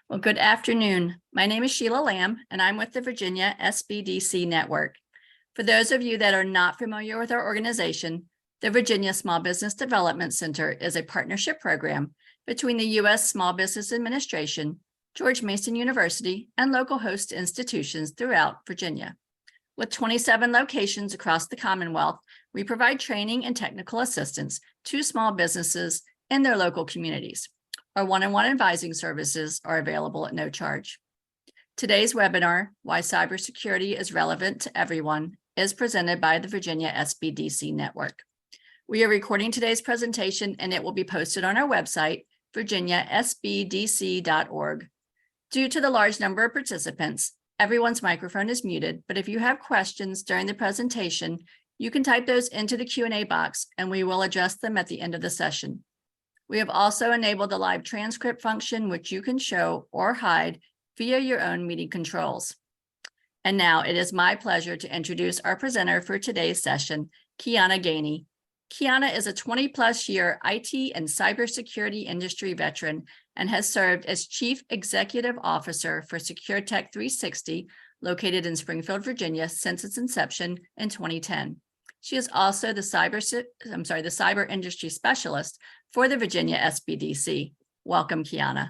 Well, good afternoon. My name is Sheila Lamb, and I'm with the Virginia SBDC Network. For those of you that are not familiar with our organization, the Virginia Small Business Development Center is a partnership program between the U.S. Small Business Administration, George Mason University, and local host institutions throughout Virginia. With 27 locations across the Commonwealth, we provide training and technical assistance to small businesses in their local communities. Our one-on-one advising services are available at no charge. Today's webinar, Why Cybersecurity is Relevant to Everyone, is presented by the Virginia SBDC Network. We are recording today's presentation and it will be posted on our website, virginiasbdc.org. Due to the large number of participants, everyone's microphone is muted, but if you have questions during the presentation, you can type those into the Q&A box and we will address them at the end of the session. We have also enabled the live transcript function, which you can show or hide via your own meeting controls. And now it is my pleasure to introduce our presenter for today's session, Quiana Gainey. Quiana is a 20-plus year IT and cybersecurity industry veteran and has served as Chief Executive Officer for SecureTech 360, located in Springfield, Virginia, since its inception in 2010. She is also the cyber industry specialist for the Virginia SBDC. Welcome, Quiana.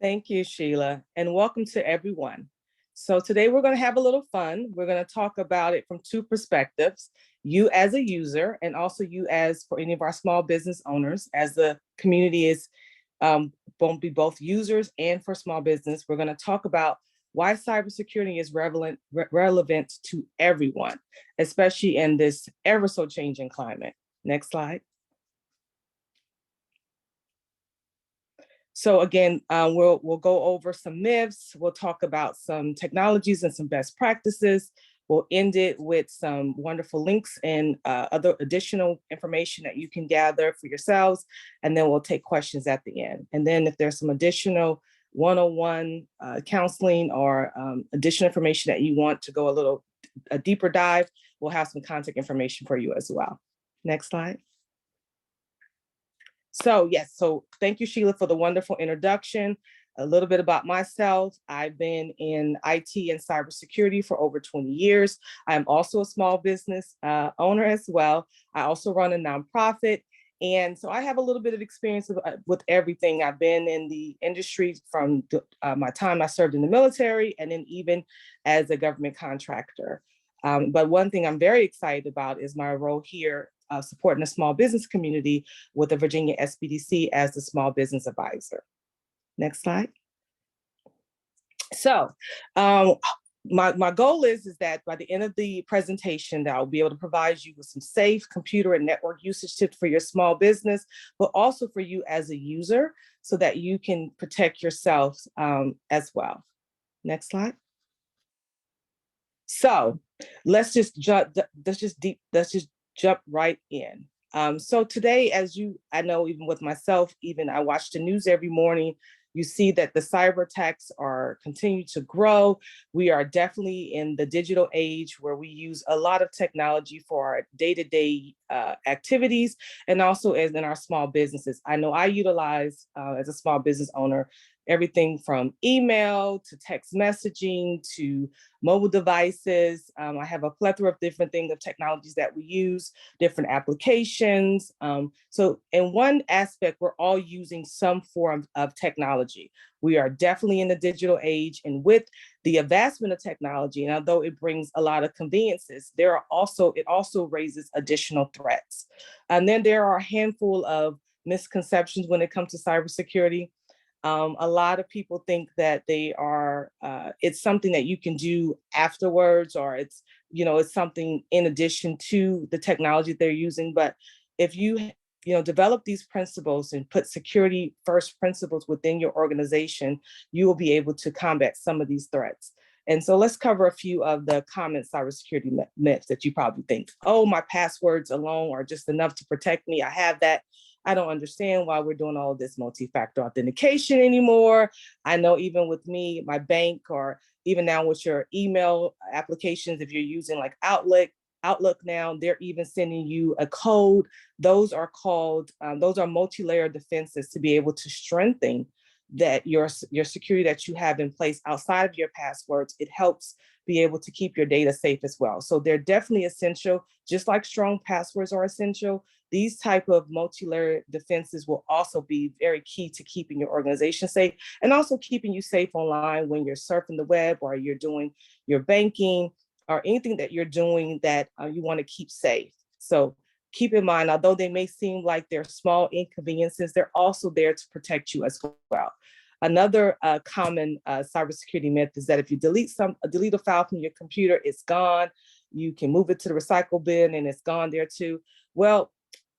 Thank you, Sheila, and welcome to everyone. So today we're going to have a little fun. We're going to talk about it from two perspectives, you as a user and also you as for any of our small business owners, as the community is won't be both users and for small business. We're going to talk about why cybersecurity is relevant to everyone, especially in this ever so changing climate. Next slide. So again, we'll go over some myths. We'll talk about some technologies and some best practices. We'll end it with some wonderful links and other additional information that you can gather for yourselves. And then we'll take questions at the end. And then if there's some additional one-on-one counseling or additional information that you want to go a deeper dive, we'll have some contact information for you as well. Next slide. So yes, so thank you, Sheila, for the wonderful introduction. A little bit about myself. I've been in IT and cybersecurity for over 20 years. I'm also a small business owner as well. I also run a nonprofit. And so I have a little bit of experience with everything. I've been in the industry from my time I served in the military and then even as a government contractor. But one thing I'm very excited about is my role here supporting the small business community with the Virginia SBDC as the small business advisor. Next slide. So my goal is that by the end of the presentation that I'll be able to provide you with some safe computer and network usage tips for your small business, but also for you as a user so that you can protect yourself as well. Next slide. So let's just jump right in. So today, I know even with myself, even I watch the news every morning, you see that the cyber attacks are continuing to grow. We are definitely in the digital age where we use a lot of technology for our day-to-day activities and also as in our small businesses. I know I utilize, as a small business owner, everything from email to text messaging to mobile devices. I have a plethora of different things of technologies that we use, different applications. So in one aspect, we're all using some form of technology. We are definitely in the digital age, and with the advancement of technology, and although it brings a lot of conveniences, it also raises additional threats. And then there are a handful of misconceptions when it comes to cybersecurity. A lot of people think that it's something that you can do afterwards, or it's something in addition to the technology they're using. But if you develop these principles and put security first principles within your organization, you will be able to combat some of these threats. And so let's cover a few of the common cybersecurity myths that you probably think, oh, my passwords alone are just enough to protect me. I have that. I don't understand why we're doing all of this multi-factor authentication anymore. I know even with me, my bank, or even now with your email applications, if you're using like Outlook now, they're even sending you a code. Those are multi-layer defenses to be able to strengthen that your security that you have in place outside of your passwords, it helps be able to keep your data safe as well. So they're definitely essential, just like strong passwords are essential. These type of multi-layer defenses will also be very key to keeping your organization safe and also keeping you safe online when you're surfing the web or you're doing your banking or anything that you're doing that you want to keep safe. So keep in mind, although they may seem like they're small inconveniences, they're also there to protect you as well. Another common cybersecurity myth is that if you delete a file from your computer, it's gone. You can move it to the recycle bin and it's gone there too. Well,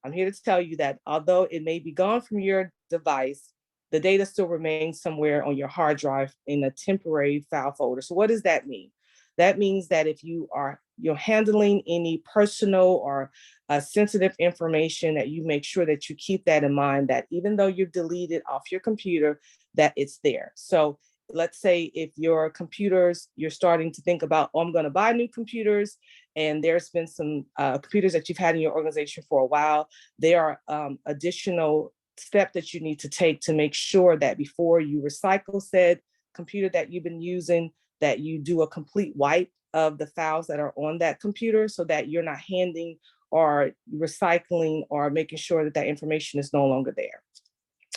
I'm here to tell you that although it may be gone from your device, the data still remains somewhere on your hard drive in a temporary file folder. So what does that mean? That means that if you're handling any personal or sensitive information, that you make sure that you keep that in mind, that even though you've deleted off your computer, that it's there. So let's say if your computers, you're starting to think about, oh, I'm going to buy new computers, and there's been some computers that you've had in your organization for a while, there are additional steps that you need to take to make sure that before you recycle said computer that you've been using, that you do a complete wipe of the files that are on that computer so that you're not handing or recycling or making sure that that information is no longer there.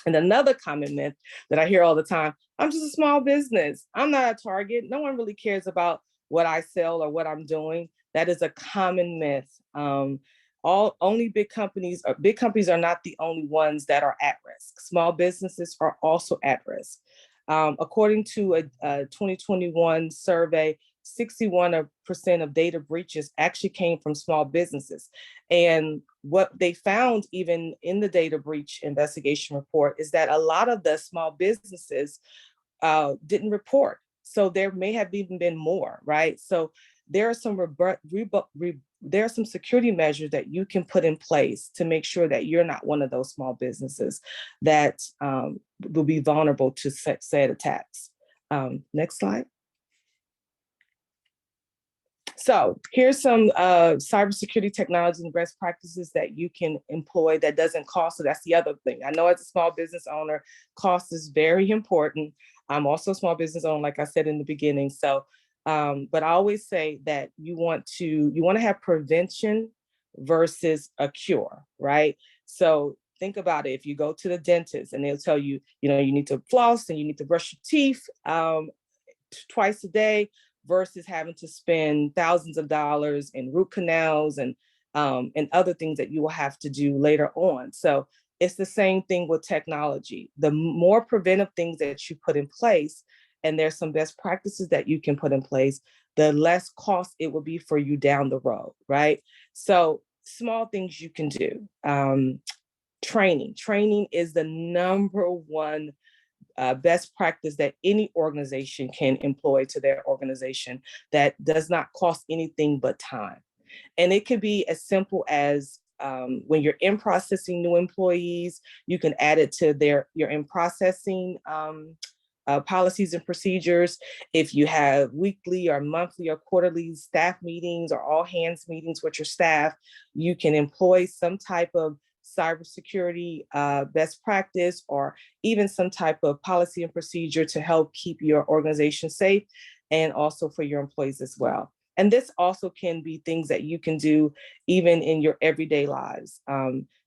And another common myth that I hear all the time, I'm just a small business. I'm not a Target. No one really cares about what I sell or what I'm doing. That is a common myth. Only big companies are not the only ones that are at risk. Small businesses are also at risk. According to a 2021 survey, 61% of data breaches actually came from small businesses. And what they found even in the data breach investigation report is that a lot of the small businesses didn't report. So there may have even been more, right? So there are some security measures that you can put in place to make sure that you're not one of those small businesses that will be vulnerable to said attacks. Next slide. So here's some cybersecurity technologies and best practices that you can employ that doesn't cost. So that's the other thing. I know as a small business owner, cost is very important. I'm also a small business owner, like I said in the beginning. So, but I always say that you want to have prevention versus a cure, right? So think about it. If you go to the dentist and they'll tell you, you need to floss and you need to brush your teeth twice a day, versus having to spend thousands of dollars in root canals and other things that you will have to do later on. So it's the same thing with technology. The more preventive things that you put in place, and there's some best practices that you can put in place, the less cost it will be for you down the road, right? So small things you can do. Training is the number one best practice that any organization can employ to their organization that does not cost anything but time. And it could be as simple as when you're in processing new employees, you can add it to your in processing policies and procedures. If you have weekly or monthly or quarterly staff meetings or all hands meetings with your staff, you can employ some type of cybersecurity best practice or even some type of policy and procedure to help keep your organization safe and also for your employees as well. And this also can be things that you can do even in your everyday lives.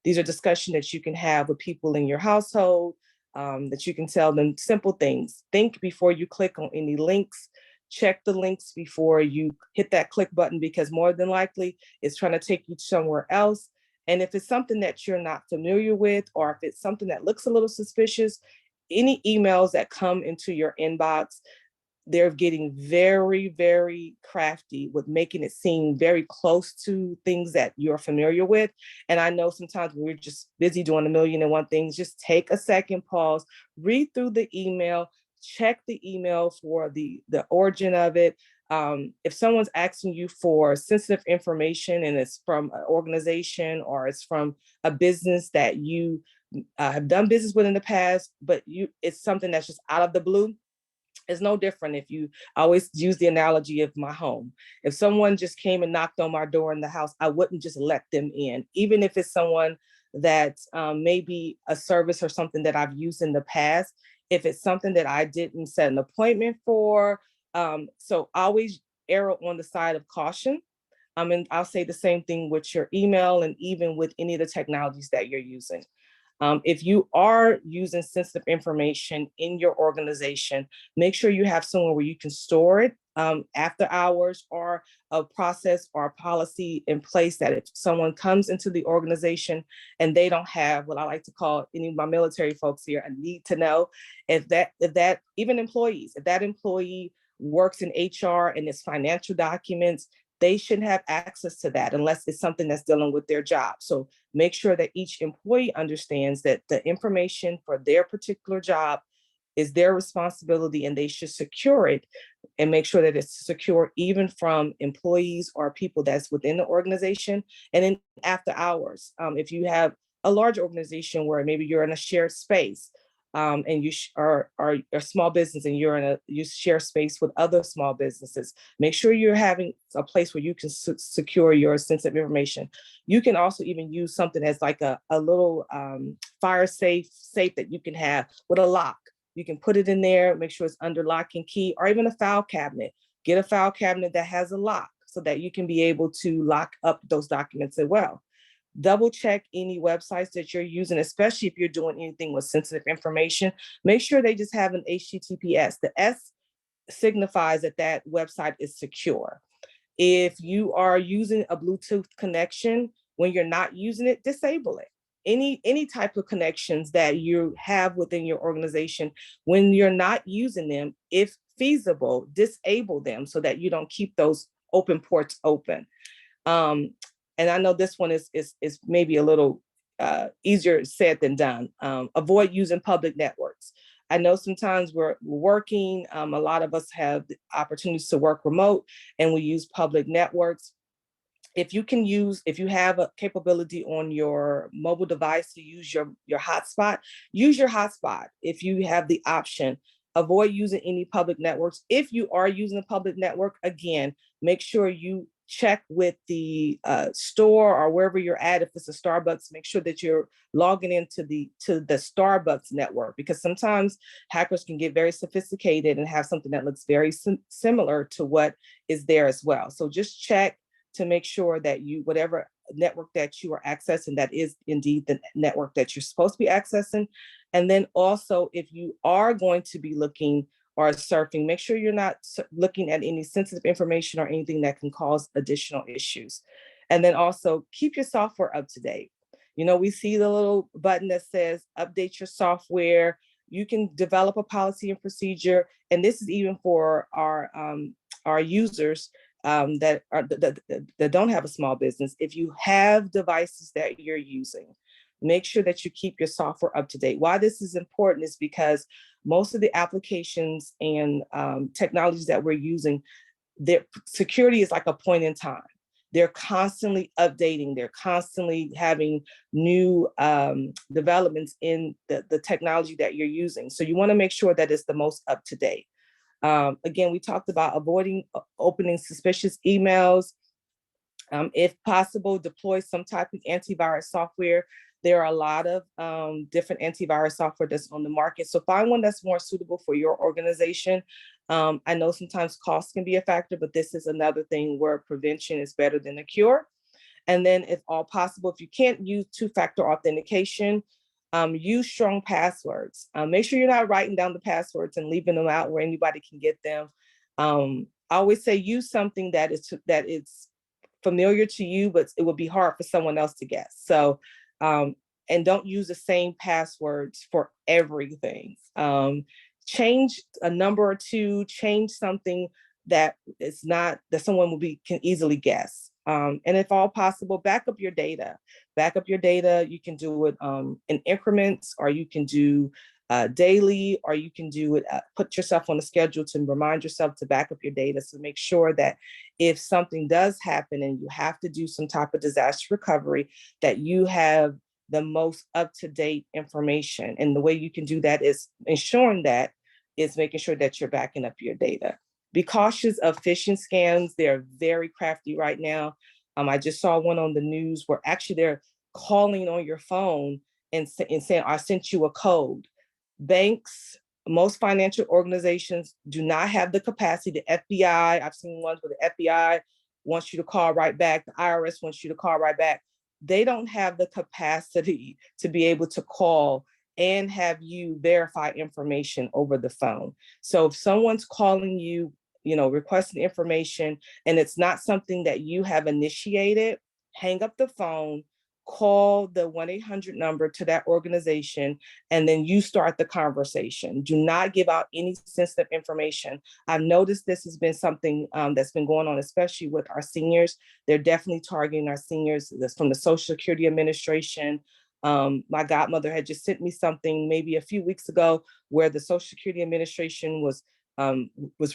These are discussions that you can have with people in your household, that you can tell them simple things. Think before you click on any links. Check the links before you hit that click button, because more than likely it's trying to take you somewhere else. And if it's something that you're not familiar with, or if it's something that looks a little suspicious, any emails that come into your inbox, they're getting very, very crafty with making it seem very close to things that you're familiar with. And I know sometimes we're just busy doing a million and one things. Just take a second, pause, read through the email, check the email for the origin of it. If someone's asking you for sensitive information and it's from an organization or it's from a business that you have done business with in the past, but it's something that's just out of the blue, it's no different. If you always use the analogy of my home. If someone just came and knocked on my door in the house, I wouldn't just let them in, even if it's someone that may be a service or something that I've used in the past. if it's something that I didn't set an appointment for. So always err on the side of caution. And I'll say the same thing with your email and even with any of the technologies that you're using. If you are using sensitive information in your organization, make sure you have somewhere where you can store it after hours, or a process or a policy in place that if someone comes into the organization and they don't have what I like to call, any of my military folks here, a need to know, if that even employees, if that employee works in HR and it's financial documents, they shouldn't have access to that unless it's something that's dealing with their job. So make sure that each employee understands that the information for their particular job is their responsibility, and they should secure it and make sure that it's secure even from employees or people that's within the organization. And then after hours, if you have a large organization where maybe you're in a shared space, and you are a small business and you share space with other small businesses, make sure you're having a place where you can secure your sensitive information. You can also even use something as like a little fire safe that you can have with a lock. You can put it in there, make sure it's under lock and key, or even a file cabinet. Get a file cabinet that has a lock so that you can be able to lock up those documents as well. Double check any websites that you're using, especially if you're doing anything with sensitive information. Make sure they just have an HTTPS. The S signifies that that website is secure. If you are using a Bluetooth connection, when you're not using it, disable it. Any type of connections that you have within your organization, when you're not using them, if feasible, disable them so that you don't keep those open ports open. And I know this one is maybe a little easier said than done. Avoid using public networks. I know sometimes we're working, a lot of us have the opportunities to work remote and we use public networks. If you have a capability on your mobile device to use your hotspot, use your hotspot. If you have the option, avoid using any public networks. If you are using a public network, again, make sure you check with the store or wherever you're at. If it's a Starbucks, make sure that you're logging into the Starbucks network, because sometimes hackers can get very sophisticated and have something that looks very similar to what is there as well. So just check to make sure that whatever network that you are accessing, that is indeed the network that you're supposed to be accessing. And then also, if you are going to be looking or surfing, make sure you're not looking at any sensitive information or anything that can cause additional issues. And then also keep your software up to date. We see the little button that says update your software. You can develop a policy and procedure. And this is even for our users that don't have a small business. If you have devices that you're using, make sure that you keep your software up to date. Why this is important is because most of the applications and technologies that we're using, their security is like a point in time. They're constantly updating. They're constantly having new developments in the technology that you're using. So you want to make sure that it's the most up to date. Again, we talked about avoiding opening suspicious emails. If possible, deploy some type of antivirus software. There are a lot of different antivirus software that's on the market. So find one that's more suitable for your organization. I know sometimes cost can be a factor, but this is another thing where prevention is better than a cure. And then if all possible, if you can't use two-factor authentication, use strong passwords. Make sure you're not writing down the passwords and leaving them out where anybody can get them. I always say use something that is familiar to you, but it would be hard for someone else to guess. So, and don't use the same passwords for everything. Change a number or two, change something that is not, that someone can easily guess. And if all possible, back up your data. Back up your data. You can do it in increments, or you can do daily, or you can do it, put yourself on a schedule to remind yourself to back up your data. So make sure that if something does happen and you have to do some type of disaster recovery, that you have the most up-to-date information. And the way you can do that is ensuring that is making sure that you're backing up your data. Be cautious of phishing scams. They're very crafty right now. I just saw one on the news where actually they're calling on your phone and saying, I sent you a code. Banks, Most financial organizations do not have the capacity. The FBI, I've seen ones where the FBI wants you to call right back. The IRS wants you to call right back. They don't have the capacity to be able to call and have you verify information over the phone. So if someone's calling you, requesting information, and it's not something that you have initiated, hang up the phone, call the 1-800 number to that organization, and then you start the conversation. Do not give out any sensitive information. I've noticed this has been something that's been going on, especially with our seniors. They're definitely targeting our seniors. That's from the Social Security Administration. My godmother had just sent me something maybe a few weeks ago where the Social Security Administration was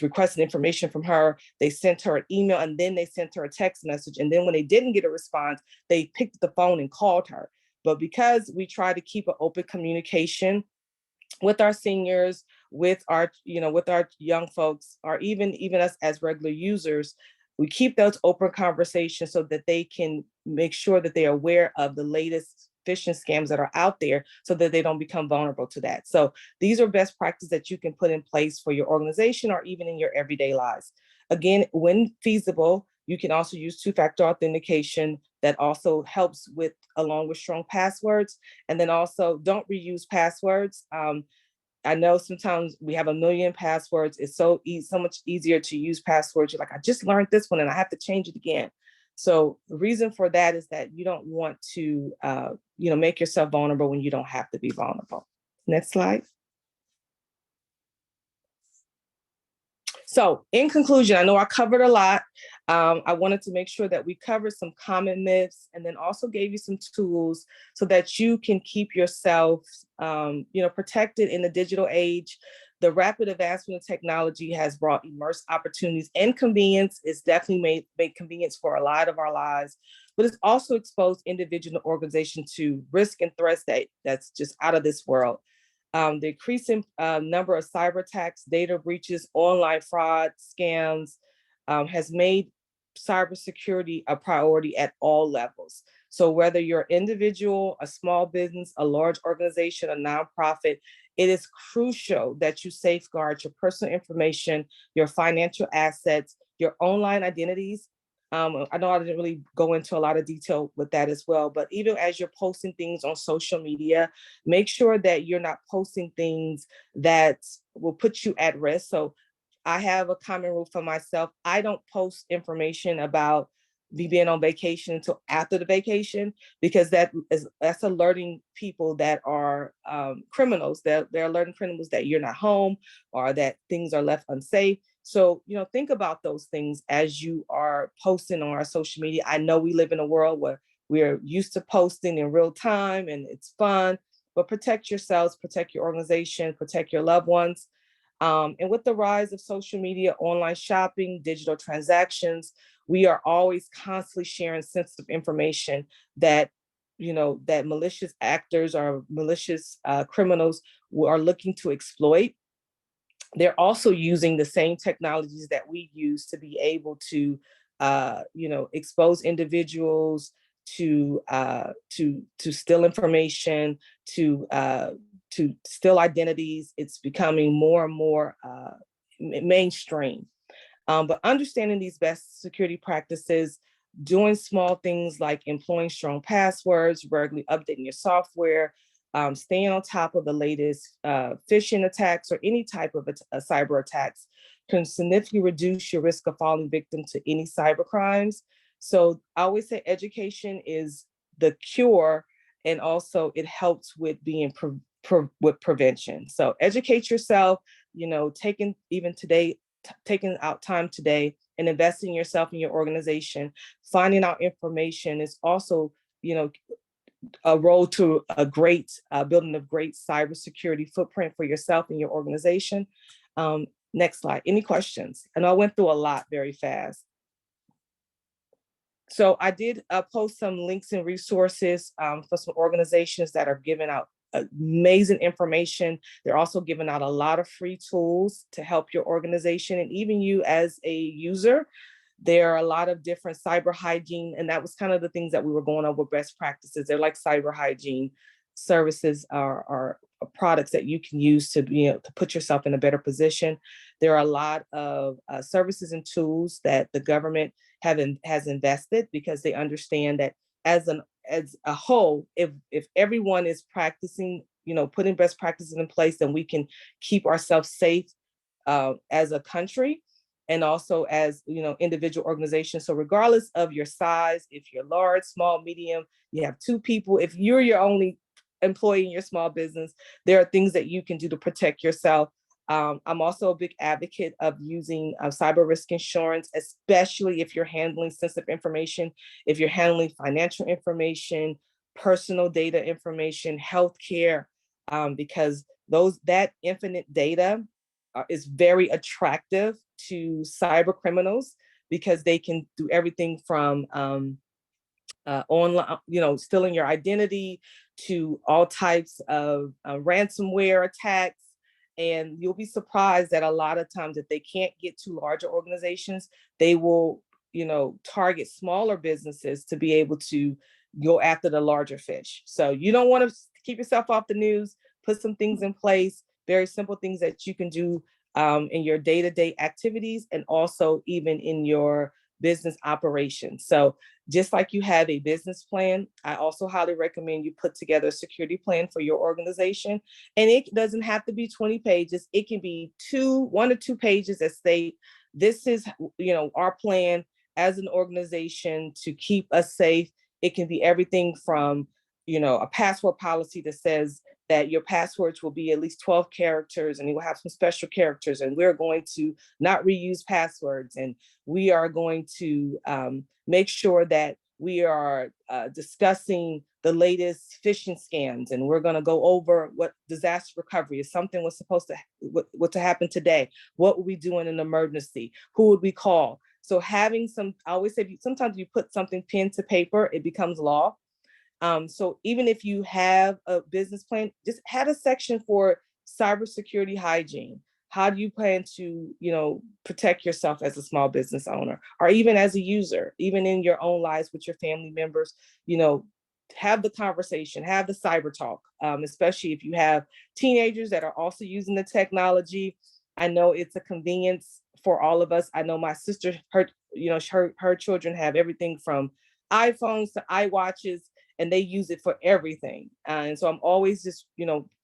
requesting information from her. They sent her an email, and then they sent her a text message. And then when they didn't get a response, they picked up the phone and called her. But because we try to keep an open communication with our seniors, with our young folks, or even us as regular users, we keep those open conversations so that they can make sure that they're aware of the latest phishing scams that are out there, so that they don't become vulnerable to that. So these are best practices that you can put in place for your organization or even in your everyday lives. Again, when feasible, you can also use two-factor authentication. That also helps with, along with strong passwords. And then also don't reuse passwords. I know sometimes we have a million passwords. It's so much easier to use passwords. You're like, I just learned this one and I have to change it again. So the reason for that is that you don't want to, make yourself vulnerable when you don't have to be vulnerable. Next slide. So in conclusion, I know I covered a lot. I wanted to make sure that we covered some common myths and then also gave you some tools so that you can keep yourself, protected in the digital age. The rapid advancement of technology has brought immense opportunities and convenience. It's definitely made convenience for a lot of our lives, but it's also exposed individual organizations to risk and threats that's just out of this world. The increasing number of cyber attacks, data breaches, online fraud, scams has made cybersecurity a priority at all levels. So whether you're an individual, a small business, a large organization, a nonprofit, it is crucial that you safeguard your personal information, your financial assets, your online identities. I know I didn't really go into a lot of detail with that as well, but even as you're posting things on social media, make sure that you're not posting things that will put you at risk. So I have a common rule for myself. I don't post information about me being on vacation until after the vacation, because that's alerting people that are criminals. They're alerting criminals that you're not home or that things are left unsafe. So, think about those things as you are posting on our social media. I know we live in a world where we're used to posting in real time and it's fun, but protect yourselves, protect your organization, protect your loved ones. And with the rise of social media, online shopping, digital transactions, we are always constantly sharing sensitive information that, that malicious actors or malicious criminals are looking to exploit. They're also using the same technologies that we use to be able to, expose individuals, to steal information, to steal identities. It's becoming more and more mainstream. But understanding these best security practices, doing small things like employing strong passwords, regularly updating your software, staying on top of the latest phishing attacks or any type of cyber attacks can significantly reduce your risk of falling victim to any cyber crimes. So I always say education is the cure, and also it helps with being with prevention. So educate yourself, taking out time today and investing in yourself and your organization. Finding out information is also, a role to a great building a great cybersecurity footprint for yourself and your organization. Next slide. Any questions? I know I went through a lot very fast. So I did post some links and resources for some organizations that are giving out amazing information. They're also giving out a lot of free tools to help your organization and even you as a user. There are a lot of different cyber hygiene, and that was kind of the things that we were going over, best practices. They're like cyber hygiene services are products that you can use to to put yourself in a better position. There are a lot of services and tools that the government has invested, because they understand that as a whole, if everyone is practicing, putting best practices in place, then we can keep ourselves safe as a country, and also as individual organizations. So regardless of your size, if you're large, small, medium, you have 2 people, if you're your only employee in your small business, there are things that you can do to protect yourself. I'm also a big advocate of using cyber risk insurance, especially if you're handling sensitive information, if you're handling financial information, personal data information, healthcare, because that infinite data is very attractive to cyber criminals, because they can do everything from online, stealing your identity, to all types of ransomware attacks. And you'll be surprised that a lot of times, if they can't get to larger organizations, they will, target smaller businesses to be able to go after the larger fish. So you don't want to keep yourself off the news. Put some things in place, very simple things that you can do in your day-to-day activities, and also even in your business operations. So just like you have a business plan, I also highly recommend you put together a security plan for your organization. And it doesn't have to be 20 pages. It can be 1 or 2 pages that state, this is, our plan as an organization to keep us safe. It can be everything from, a password policy that says that your passwords will be at least 12 characters, and you will have some special characters, and we're going to not reuse passwords, and we are going to make sure that we are discussing the latest phishing scams, and we're going to go over what disaster recovery is. Something was supposed to what to happen today. What would we do in an emergency? Who would we call? So having I always say, sometimes you put something pen to paper, it becomes law. So even if you have a business plan, just have a section for cybersecurity hygiene. How do you plan to, protect yourself as a small business owner, or even as a user, even in your own lives with your family members? Have the conversation, have the cyber talk, especially if you have teenagers that are also using the technology. I know it's a convenience for all of us. I know my sister, her children have everything from iPhones to iWatches, and they use it for everything. And so I'm always just,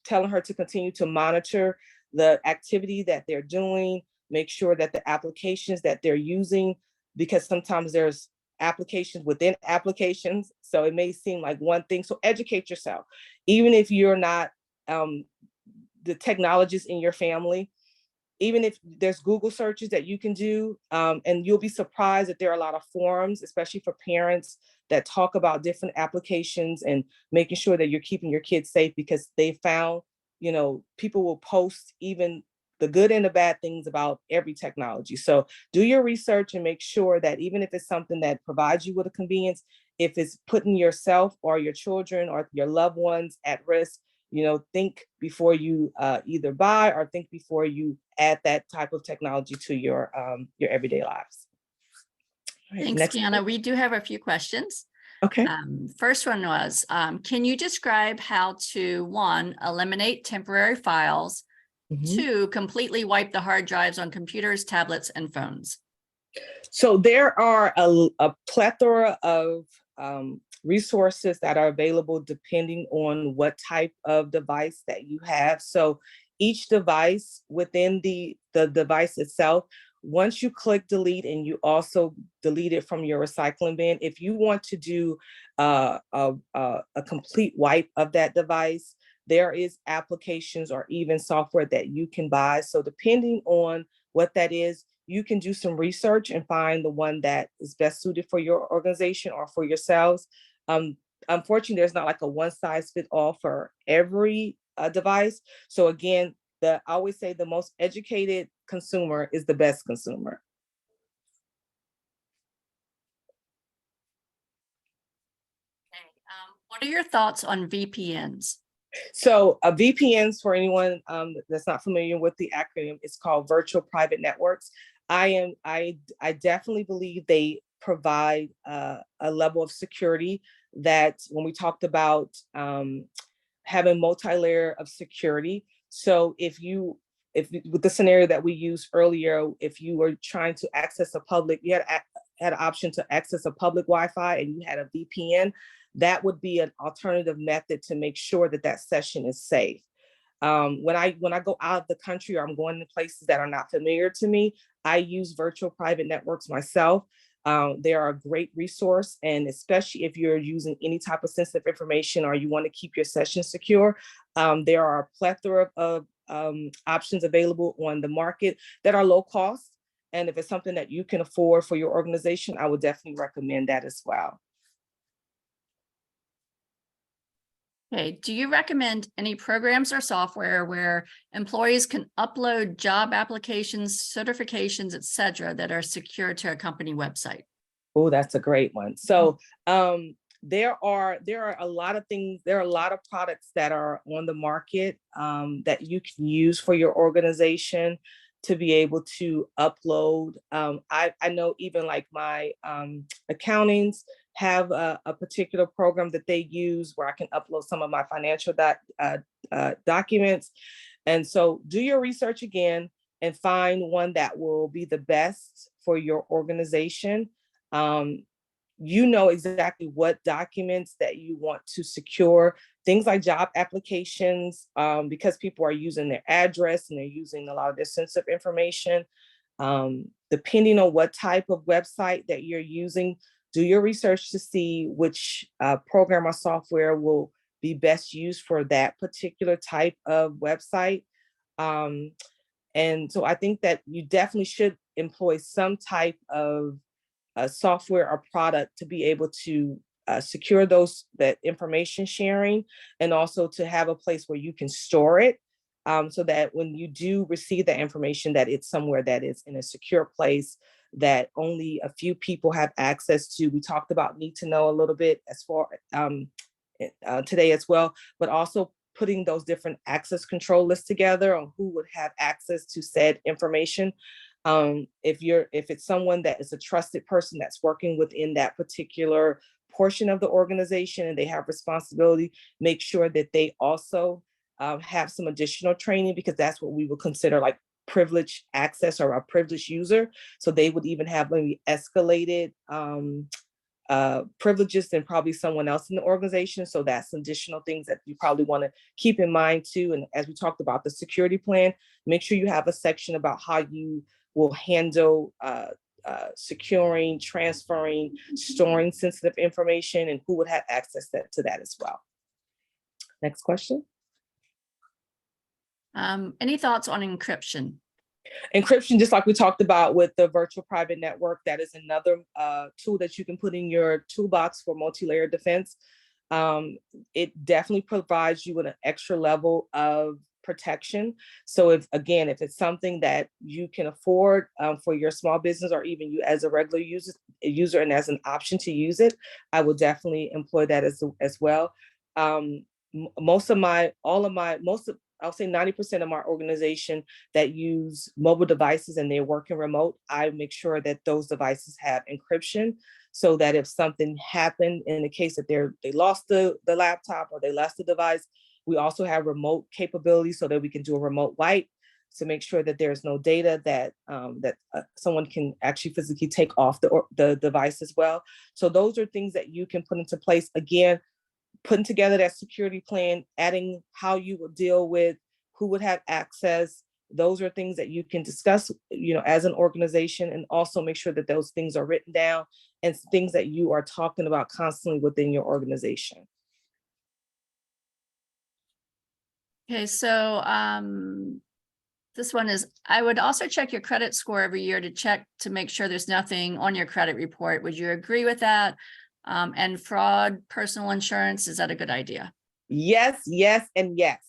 telling her to continue to monitor the activity that they're doing, make sure that the applications that they're using, because sometimes there's applications within applications. So it may seem like one thing. So educate yourself. Even if you're not the technologist in your family, even if there's Google searches that you can do, and you'll be surprised that there are a lot of forums, especially for parents, that talk about different applications and making sure that you're keeping your kids safe, because they found, people will post even the good and the bad things about every technology. So do your research and make sure that even if it's something that provides you with a convenience, if it's putting yourself or your children or your loved ones at risk, think before you either buy, or think before you add that type of technology to your everyday lives. All right, Thanks, Quiana. We do have a few questions. Okay. First one was, can you describe how to, 1, eliminate temporary files, 2, completely wipe the hard drives on computers, tablets, and phones? So there are a plethora of resources that are available depending on what type of device that you have. So each device within the device itself, once you click delete and you also delete it from your recycling bin, if you want to do a complete wipe of that device, there is applications or even software that you can buy. So depending on what that is, you can do some research and find the one that is best suited for your organization or for yourselves. Unfortunately, there's not like a one size fits all for every device. So again, I always say the most educated consumer is the best consumer. Okay. What are your thoughts on VPNs? So VPNs, for anyone that's not familiar with the acronym, it's called virtual private networks. I definitely believe they provide a level of security that when we talked about having multi-layer of security. So if with the scenario that we used earlier, if you were trying to access a public, you had an option to access a public Wi-Fi and you had a VPN, that would be an alternative method to make sure that that session is safe. When I go out of the country or I'm going to places that are not familiar to me, I use virtual private networks myself. They are a great resource, and especially if you're using any type of sensitive information or you want to keep your session secure, there are a plethora of options available on the market that are low cost. And if it's something that you can afford for your organization, I would definitely recommend that as well. Okay, do you recommend any programs or software where employees can upload job applications, certifications, et cetera, that are secure to a company website? Oh, that's a great one. So there are a lot of things, there are a lot of products that are on the market that you can use for your organization to be able to upload. I know even like my accountings have a particular program that they use where I can upload some of my financial documents. And so do your research again and find one that will be the best for your organization. You know exactly what documents that you want to secure, things like job applications, because people are using their address and they're using a lot of their sensitive information. Depending on what type of website that you're using, do your research to see which program or software will be best used for that particular type of website. And so I think that you definitely should employ some type of software or product to be able to secure that information sharing, and also to have a place where you can store it, so that when you do receive that information, that it's somewhere that is in a secure place that only a few people have access to. We talked about need to know a little bit as far today as well, but also putting those different access control lists together on who would have access to said information. If it's someone that is a trusted person that's working within that particular portion of the organization and they have responsibility, make sure that they also have some additional training, because that's what we would consider like privileged access or a privileged user. So they would even have maybe escalated privileges than probably someone else in the organization. So that's some additional things that you probably want to keep in mind too. And as we talked about the security plan, make sure you have a section about how you will handle securing, transferring, storing sensitive information, and who would have access to that as well. Next question. Any thoughts on encryption? Encryption, just like we talked about with the virtual private network, that is another tool that you can put in your toolbox for multi-layer defense. It definitely provides you with an extra level of protection. So if it's something that you can afford for your small business, or even you as a regular user and as an option to use it, I will definitely employ that as well. I'll say 90% of my organization that use mobile devices and they're working remote, I make sure that those devices have encryption, so that if something happened in the case that they lost the laptop or they lost the device, we also have remote capabilities so that we can do a remote wipe to make sure that there's no data that someone can actually physically take off the device as well. So those are things that you can put into place. Again, putting together that security plan, adding how you will deal with who would have access. Those are things that you can discuss, as an organization, and also make sure that those things are written down and things that you are talking about constantly within your organization. Okay, so this one is, I would also check your credit score every year to make sure there's nothing on your credit report. Would you agree with that? And fraud, personal insurance, is that a good idea? Yes, and yes.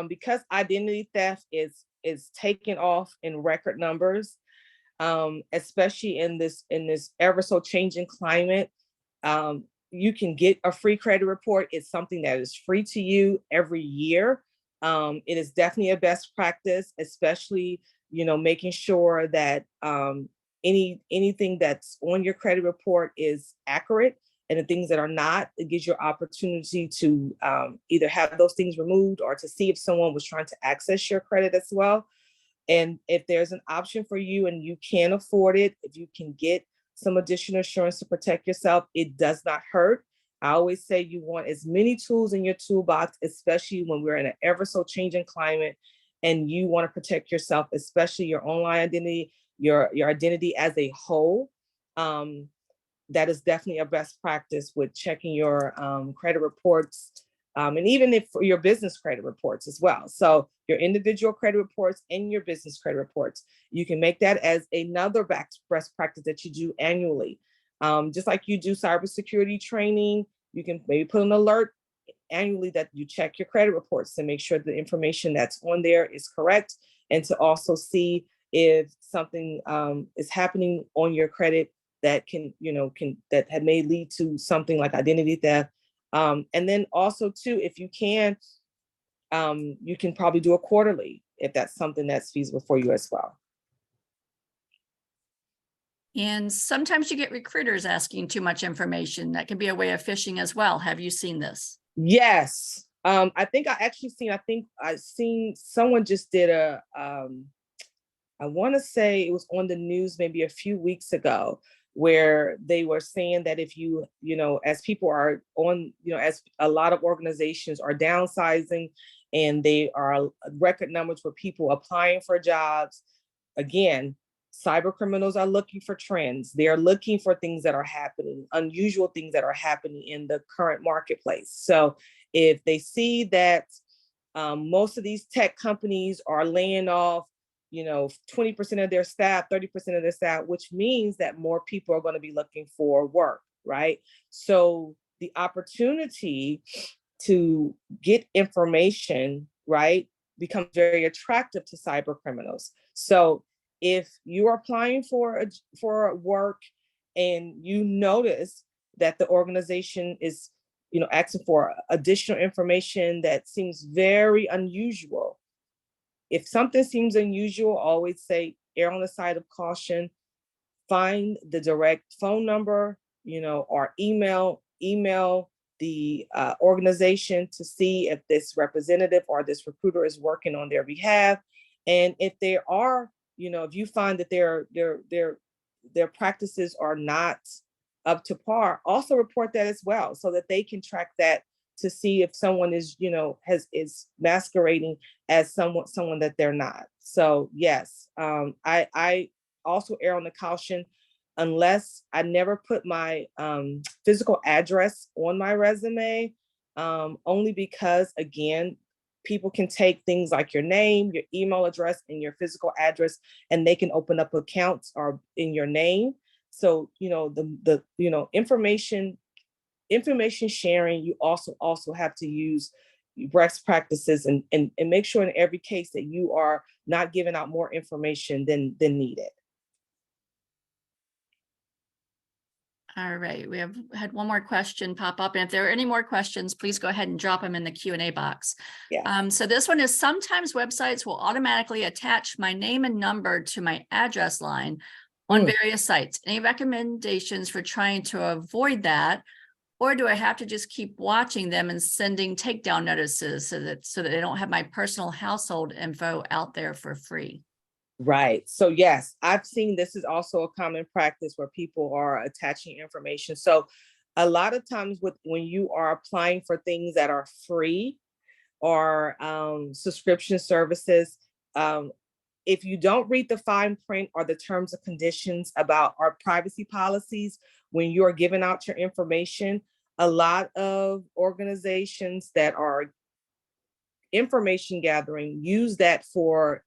Because identity theft is taking off in record numbers, especially in this ever so changing climate. You can get a free credit report. It's something that is free to you every year. It is definitely a best practice, especially making sure that anything that's on your credit report is accurate. and the things that are not. It gives you an opportunity to either have those things removed or to see if someone was trying to access your credit as well. And if there's an option for you and you can afford it, if you can get some additional insurance to protect yourself, it does not hurt. I always say you want as many tools in your toolbox, especially when we're in an ever so changing climate and you want to protect yourself, especially your online identity, your identity as a whole. That is definitely a best practice with checking your credit reports, and even if for your business credit reports as well. So your individual credit reports and your business credit reports, you can make that as another best practice that you do annually. Just like you do cybersecurity training, you can maybe put an alert annually that you check your credit reports to make sure the information that's on there is correct, and to also see if something is happening on your credit that that may lead to something like identity theft. And then also too, if you can probably do a quarterly if that's something that's feasible for you as well. And sometimes you get recruiters asking too much information. That can be a way of phishing as well. Have you seen this? Yes. I think I seen someone just did I want to say it was on the news maybe a few weeks ago, where they were saying that if as people are on, as a lot of organizations are downsizing and they are record numbers for people applying for jobs, again, cyber criminals are looking for trends. They're looking for things that are happening, unusual things that are happening in the current marketplace. So if they see that most of these tech companies are laying off 20% of their staff, 30% of their staff, which means that more people are going to be looking for work, right? So the opportunity to get information, right, becomes very attractive to cyber criminals. So if you are applying for work and you notice that the organization is, asking for additional information that seems very unusual, if something seems unusual, always say err on the side of caution. Find the direct phone number, or email the organization to see if this representative or this recruiter is working on their behalf. And if they are, if you find that their practices are not up to par, also report that as well, so that they can track that to see if someone is, is masquerading as someone that they're not. So yes, I also err on the caution, unless I never put my physical address on my resume, only because, again, people can take things like your name, your email address, and your physical address, and they can open up accounts or in your name. So, the information sharing, you also have to use best practices and make sure in every case that you are not giving out more information than needed. All right, we have had one more question pop up, and if there are any more questions, please go ahead and drop them in the Q&A box. Yeah. So this one is, sometimes websites will automatically attach my name and number to my address line on various sites. Any recommendations for trying to avoid that? Or do I have to just keep watching them and sending takedown notices so that they don't have my personal household info out there for free? Right. So yes, I've seen this is also a common practice where people are attaching information. So a lot of times when you are applying for things that are free or subscription services, if you don't read the fine print or the terms and conditions about our privacy policies, when you're giving out your information, a lot of organizations that are information gathering use that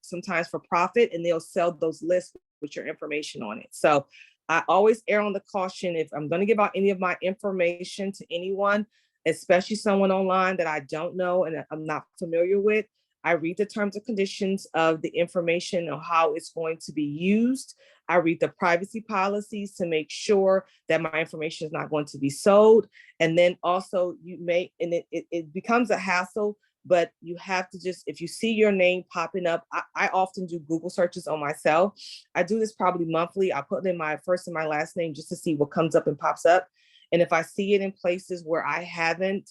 sometimes for profit, and they'll sell those lists with your information on it. So I always err on the caution. If I'm going to give out any of my information to anyone, especially someone online that I don't know and I'm not familiar with, I read the terms and conditions of the information or how it's going to be used. I read the privacy policies to make sure that my information is not going to be sold. And then also it becomes a hassle, but you have to just, if you see your name popping up, I often do Google searches on myself. I do this probably monthly. I put in my first and my last name just to see what comes up and pops up. And if I see it in places where I haven't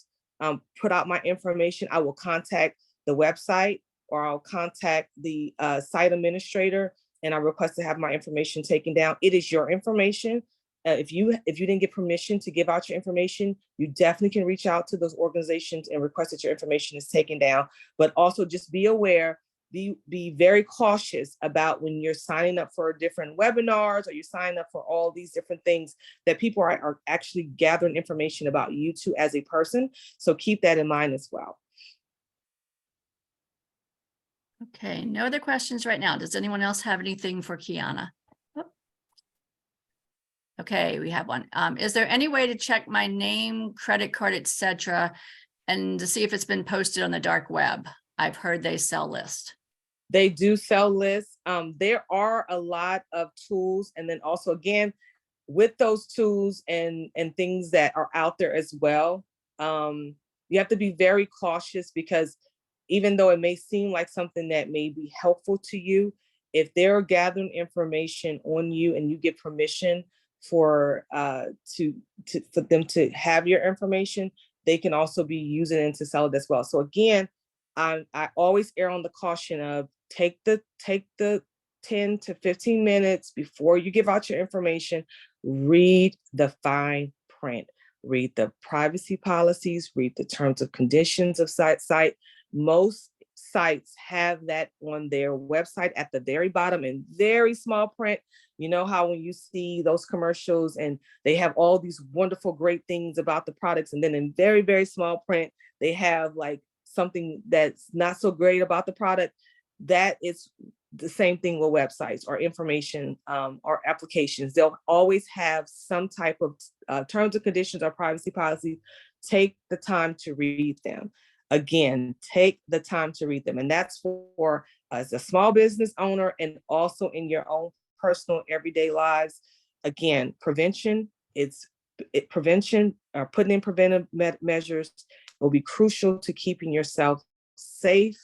put out my information, I will contact the website, or I'll contact the site administrator, and I request to have my information taken down. It is your information. If you didn't get permission to give out your information, you definitely can reach out to those organizations and request that your information is taken down. But also just be aware, be very cautious about when you're signing up for different webinars, or you're signing up for all these different things, that people are actually gathering information about you too as a person. So keep that in mind as well. Okay, no other questions right now. Does anyone else have anything for Quiana? Okay, we have one. Is there any way to check my name, credit card, etc., and to see if it's been posted on the dark web? I've heard they sell lists. They do sell lists. There are a lot of tools, and then also, again, with those tools and things that are out there as well, you have to be very cautious, because even though it may seem like something that may be helpful to you, if they're gathering information on you and you get permission for them to have your information, they can also be using it to sell it as well. So again, I always err on the caution of take the 10 to 15 minutes before you give out your information. Read the fine print, read the privacy policies, read the terms of conditions of site. Most sites have that on their website at the very bottom in very small print. You know how when you see those commercials and they have all these wonderful, great things about the products, and then in very, very small print, they have like something that's not so great about the product. That is the same thing with websites or information or applications. They'll always have some type of terms and conditions or privacy policy. Take the time to read them. Again, take the time to read them. And that's for as a small business owner and also in your own personal everyday lives. Again, prevention, prevention, putting in preventive measures will be crucial to keeping yourself safe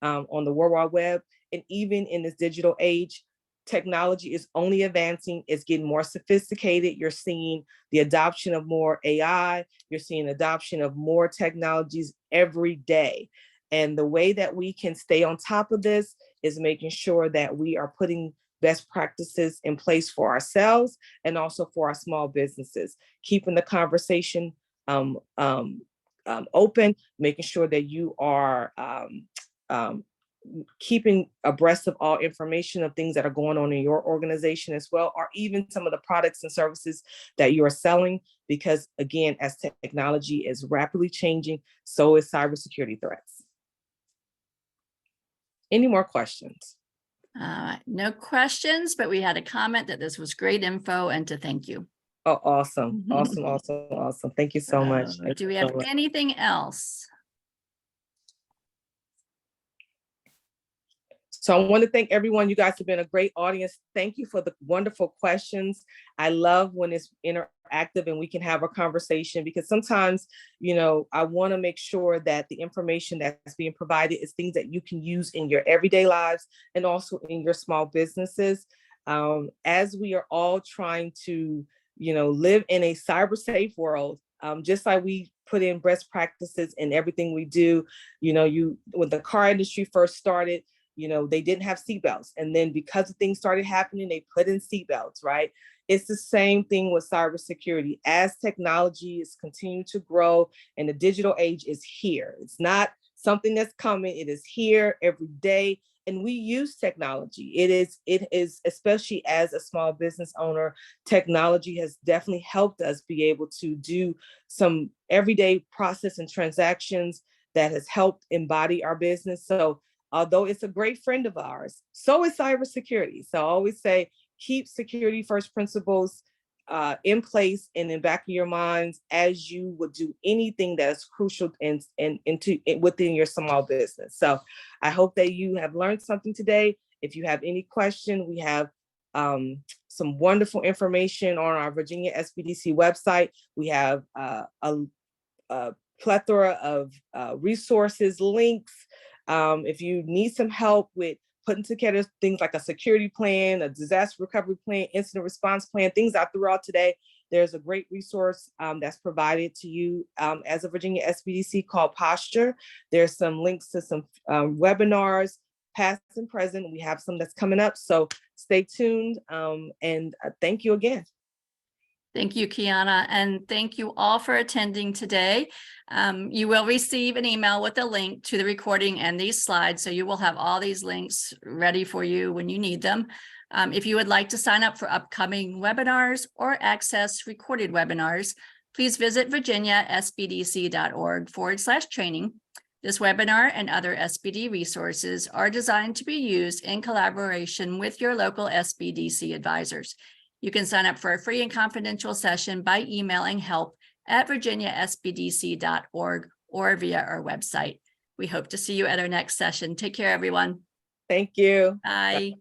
on the World Wide Web. And even in this digital age, technology is only advancing. It's getting more sophisticated. You're seeing the adoption of more AI. You're seeing adoption of more technologies every day. And the way that we can stay on top of this is making sure that we are putting best practices in place for ourselves and also for our small businesses, keeping the conversation open, making sure that you are keeping abreast of all information of things that are going on in your organization as well, or even some of the products and services that you are selling. Because again, as technology is rapidly changing, so is cybersecurity threats. Any more questions? No questions, but we had a comment that this was great info and to thank you. Oh, awesome. Awesome. Thank you so much. Do we have anything else? So I want to thank everyone. You guys have been a great audience. Thank you for the wonderful questions. I love when it's interactive and we can have a conversation, because sometimes, I want to make sure that the information that's being provided is things that you can use in your everyday lives and also in your small businesses. As we are all trying to, live in a cyber safe world, just like we put in best practices in everything we do. When the car industry first started, they didn't have seatbelts. And then because things started happening, they put in seatbelts, right? It's the same thing with cybersecurity. As technology is continuing to grow and the digital age is here, it's not something that's coming, it is here every day. And we use technology. It is, especially as a small business owner, technology has definitely helped us be able to do some everyday process and transactions that has helped embody our business. So although it's a great friend of ours, so is cybersecurity. So I always say, keep security first principles in place and in back of your minds as you would do anything that is crucial within your small business. So I hope that you have learned something today. If you have any question, we have some wonderful information on our Virginia SBDC website. We have a plethora of resources, links. If you need some help with putting together things like a security plan, a disaster recovery plan, incident response plan, things I threw out today, there's a great resource that's provided to you as a Virginia SBDC called Posture. There's some links to some webinars, past and present. We have some that's coming up, so stay tuned, and thank you again. Thank you, Quiana, and thank you all for attending today. You will receive an email with a link to the recording and these slides, so you will have all these links ready for you when you need them. If you would like to sign up for upcoming webinars or access recorded webinars, please visit virginiasbdc.org/training. This webinar and other SBD resources are designed to be used in collaboration with your local SBDC advisors. You can sign up for a free and confidential session by emailing help@virginiasbdc.org or via our website. We hope to see you at our next session. Take care, everyone. Thank you. Bye.